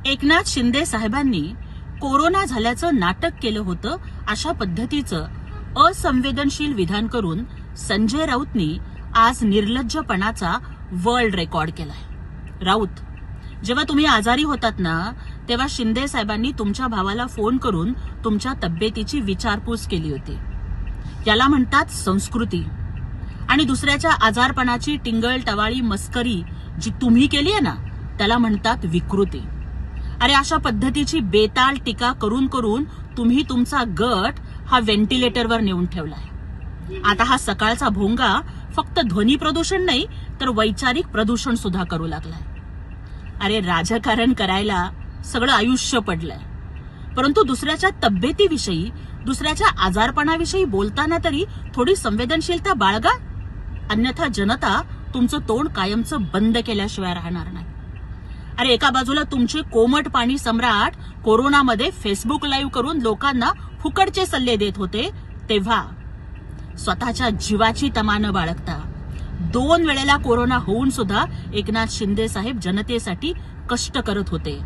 एकनाथ शिंदे साहेबांनी कोरोना झाल्याचं नाटक केलं होतं अशा पद्धतीचं असंवेदनशील विधान करून संजय राऊतनी आज निर्लज्जपणाचा वर्ल्ड रेकॉर्ड केलाय। राऊत, जेव्हा तुम्ही आजारी होतात ना तेव्हा शिंदे साहेबांनी तुमच्या भावाला फोन करून तुमच्या तब्येतीची विचारपूस केली होती। याला म्हणतात संस्कृती। आणि दुसऱ्याच्या आजारपणाची टिंगल टवाळी मस्करी जी तुम्ही केली आहे ना त्याला म्हणतात विकृती। अरे अशा पद्धतीची बेताल टीका करून करून तुम्ही तुमचा गट हा व्हेंटिलेटरवर नेऊन ठेवलाय। आता हा सकाळचा भोंगा फक्त ध्वनी प्रदूषण नाही तर वैचारिक प्रदूषण सुद्धा करू लागलाय। अरे राजकारण करायला सगळं आयुष्य पडलंय, परंतु दुसऱ्याच्या तब्येतीविषयी दुसऱ्याच्या आजारपणाविषयी बोलताना तरी थोडी संवेदनशीलता बाळगा, अन्यथा जनता तुमचं तोंड कायमचं बंद केल्याशिवाय राहणार नाही। अरे एका बाजूला तुमचे कोमट पाणी सम्राट कोरोनामध्ये फेसबुक लाईव्ह करून लोकांना फुकटचे सल्ले देत होते, तेव्हा स्वतःच्या जीवाची तमा न बाळगता 2 वेळेला कोरोना होऊन सुद्धा एकनाथ शिंदे साहेब जनतेसाठी कष्ट करत होते।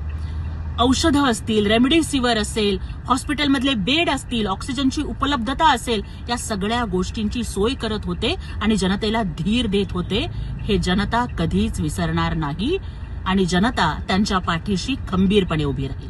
औषधं असतील, रेमडेसिवीर असेल, हॉस्पिटलमधले बेड असतील, ऑक्सिजनची उपलब्धता असेल, या सगळ्या गोष्टींची सोय करत होते आणि जनतेला धीर देत होते। हे जनता कधीच विसरणार नाही आणि जनता त्यांच्या पाठीशी खंबीरपणे उभी राहील।